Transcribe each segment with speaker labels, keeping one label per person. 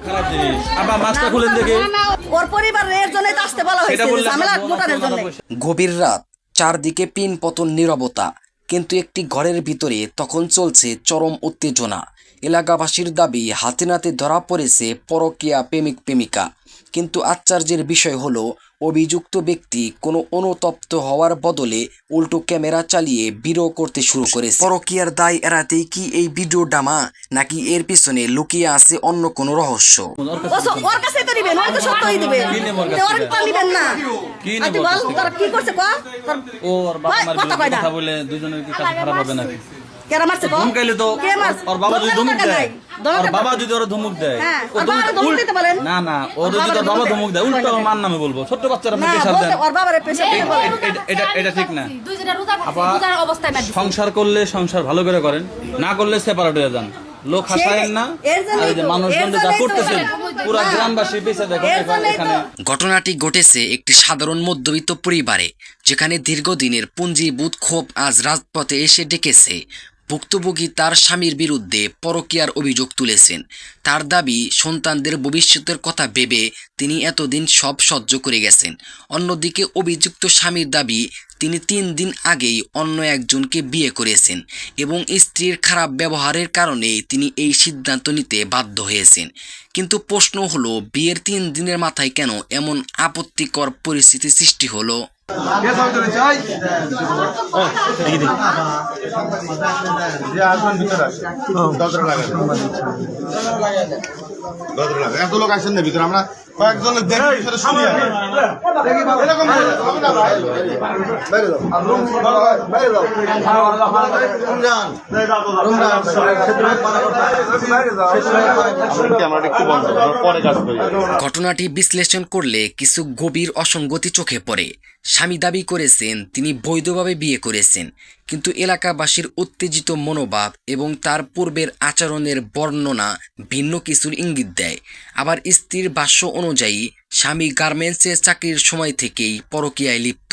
Speaker 1: খারাপ জিনিস। আবার মাছটা খুলেন দেখে।
Speaker 2: ওর পরিবারের জন্য আসতে বলা হয়েছে, ঝামেলা মোটানোর জন্য।
Speaker 3: গভীর রাত, চারদিকে পিন পতন নীরবতা, কিন্তু একটি ঘরের ভিতরে তখন চলছে চরম উত্তেজনা। এলাকাবাসীর দাবি হাতে নাতে ধরা পড়েছে পরকীয়া প্রেমিক প্রেমিকা। কিন্তু আশ্চর্যের বিষয় হলো অভিযুক্ত ব্যক্তি কোনো অনুতপ্ত হওয়ার বদলে উল্টো ক্যামেরা চালিয়ে ভিডিও করতে শুরু করেছে। পরকীয়ার দায় এড়াতেই কি এই ভিডিও ডামা, নাকি এর পিছনে লুকিয়ে আছে অন্য কোনো রহস্য?
Speaker 2: ওর কাছে তো দিবেন, ওই তো সত্যই দিবে, ওর তো নিবেন না। তুই বল তোর কি করছে কো?
Speaker 1: ওর বাবা মার কথা বলে দুজনের কি কাছে খারাপ হবে নাকি?
Speaker 2: কেরা মারছে কো?
Speaker 1: ধমকাইলে তো ওর বাবা যদি ধমক দেয়, ওর বাবা যদি ওর ধমক দেয়, না না, ওর যদি ওর বাবা ধমক দেয় উল্টো ওর মার নামে বলবো। ছোট বাচ্চারা আপনি প্রেসার দেন,
Speaker 2: ওর বাবারে প্রেসার দিতে বলেন।
Speaker 1: এটা ঠিক না। রোজার অবস্থায় সংসার করলে সংসার ভালো করে করেন, না করলে সেপারেট হয়ে যান। লোক হাসায়েন না। আর এই যে মানুষজন যা করতেছেন পুরো গ্রামবাসী বেঁচে দেখেন এখানে।
Speaker 3: ঘটনাটি ঘটেছে একটি সাধারণ মধ্যবিত্ত পরিবারে, যেখানে দীর্ঘদিনের পুঞ্জীভূত ক্ষোভ আজ রাজপথে এসে ডেকেছে। ভুক্তভোগী তার স্বামীর বিরুদ্ধে পরকীয়ার অভিযোগ তুলেছেন। তার দাবি, সন্তানদের ভবিষ্যতের কথা ভেবে তিনি এতদিন সব সহ্য করে গেছেন। অন্যদিকে অভিযুক্ত স্বামীর দাবি, তিনি 3 দিন আগেই অন্য একজনকে বিয়ে করেছেন এবং স্ত্রীর খারাপ ব্যবহারের কারণে তিনি এই সিদ্ধান্ত নিতে বাধ্য হয়েছেন। কিন্তু প্রশ্ন হলো, বিয়ের 3 দিনের মাথায় কেন এমন আপত্তিকর পরিস্থিতি সৃষ্টি হলো?
Speaker 4: এত লোক আসেন না ভিতরে, আমরা কয়েকজনের দেখি শুনি।
Speaker 3: ঘটনাটি বিশ্লেষণ করলে কিছু গভীর অসঙ্গতি চোখে পড়ে। স্বামী দাবি করেছেন তিনি বৈধভাবে বিয়ে করেছেন, কিন্তু এলাকাবাসীর উত্তেজিত মনোভাব এবং তার পূর্বের আচরণের বর্ণনা ভিন্ন কিছুর ইঙ্গিত দেয়। আবার স্ত্রীর ভাষ্য অনুযায়ী স্বামী গার্মেন্টসে চাকরির সময় থেকেই পরকীয়ায় লিপ্ত।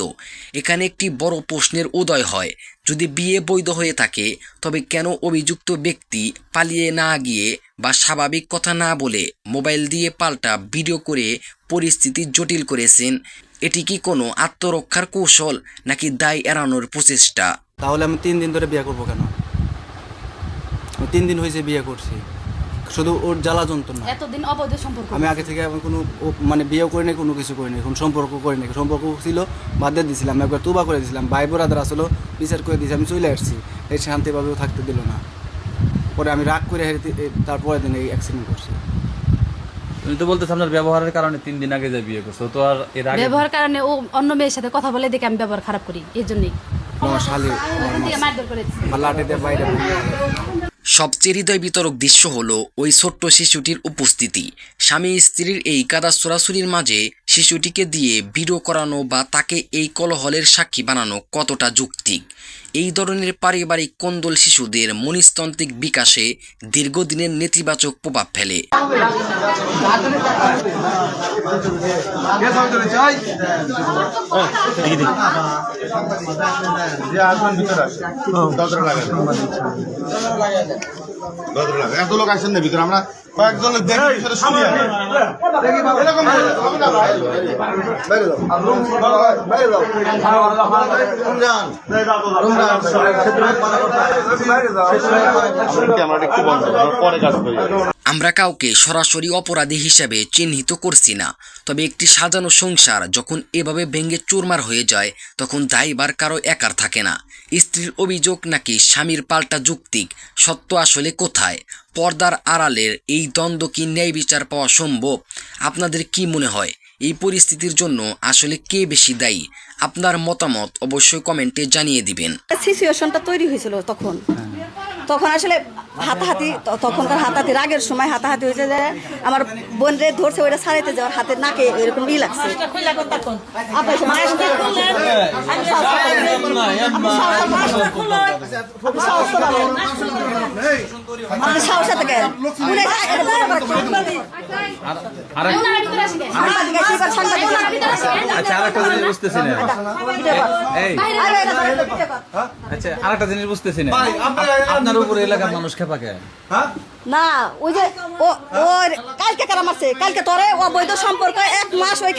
Speaker 3: এখানে একটি বড় প্রশ্নের উদয় হয়, যদি বিয়ে বৈধ হয়ে থাকে তবে কেন অভিযুক্ত ব্যক্তি পালিয়ে না গিয়ে বা স্বাভাবিক কথা না বলে মোবাইল দিয়ে পাল্টা ভিডিও করে পরিস্থিতি জটিল করেছেন? এটি কি কোনো আত্মরক্ষার কৌশল, নাকি দায় এড়ানোর প্রচেষ্টা?
Speaker 5: তাহলে আমি 3 দিন ধরে বিয়ে করবো কেন? 3 দিন হয়েছে বিয়ে করছি, শুধু ওর জ্বালা যন্ত্রণা।
Speaker 2: এতদিন অবৈধ সম্পর্ক,
Speaker 5: আমি আগে থেকে কোনো মানে বিয়েও করি নাই, কোনো কিছু করি নাই, কোনো সম্পর্ক করি নাই। সম্পর্ক ছিল বাদ দিয়ে দিয়েছিলাম, একবার তুবা করে দিয়েছিলাম, ভাই বোরাদার আসলো বিচার করে দিয়েছি, আমি চলে আসছি। এই শান্তিভাবেও থাকতে দিল না। পরে আমি রাগ করে তারপরে দিন এই অ্যাক্সিডেন্ট করছি।
Speaker 1: তুমি তো বলতেছ আপনার ব্যবহারের কারণে 3 দিন আগে যা বিয়ে করছো, তো আর এর আগে
Speaker 6: ব্যবহার কারণে ও অন্য মেয়ের সাথে কথা বলে দেখে আমি ব্যবহার খারাপ করি, এই জন্যই
Speaker 5: আমার শালি
Speaker 6: মারধর করেছি।
Speaker 5: লাঠিতে বাইরে।
Speaker 3: সবচেয়ে হৃদয় বিতরক দৃশ্য হলো ওই ছোট্ট শিশুটির উপস্থিতি। স্বামী স্ত্রীর এই কাদা ছোড়াছুরির মাঝে শিশুটিকে দিয়ে ভিডিও করানো বা তাকে এই কলহলের সাক্ষী বানানো কতটা যৌক্তিক? এই ধরনের পারিবারিক কোন্দল শিশুদের মনস্তাত্ত্বিক বিকাশে দীর্ঘদিনের নেতিবাচক প্রভাব ফেলে।
Speaker 4: এত লোক আসেন না ভিতরে, আমরা কয়েকজনের দেখি শুনি।
Speaker 3: আমরা কাউকে সরাসরি অপরাধী হিসাবে চিহ্নিত করছি না, তবে একটি সাজানো সংসার যখন এভাবে ভেঙে চুরমার হয়ে যায় তখন দায়ভার কারো একার থাকে না। স্ত্রীর অভিযোগ নাকি স্বামীর পাল্টা যৌক্তিক? সত্য আসলে কোথায়? পর্দার আড়ালের এই দ্বন্দ্ব কি ন্যায় বিচার পাওয়া সম্ভব? আপনাদের কি মনে হয় এই পরিস্থিতির জন্য আসলে কে বেশি দায়ী? আপনার মতামত অবশ্যই কমেন্টে জানিয়ে দিবেন।
Speaker 2: সিচুয়েশনটা তৈরি হয়েছিল তখন আসলে হাতাহাতি, তখনকার হাতাহাতি রাগের সময় হাতাহাতি হয়েছে যে আমার বোন রে ধরছে, ওইটা ছাড়াইতে যাওয়ার হাতের নাকে এরকম ই লাগছে।
Speaker 1: আরেকটা জিনিস বুঝতেছি না, আপনার উপরে এলাকার মানুষ খেপাকে
Speaker 2: না ওই যে ও কালকে কারা মারছে কালকে তোরে অবৈধ সম্পর্ক 1 মাস ওই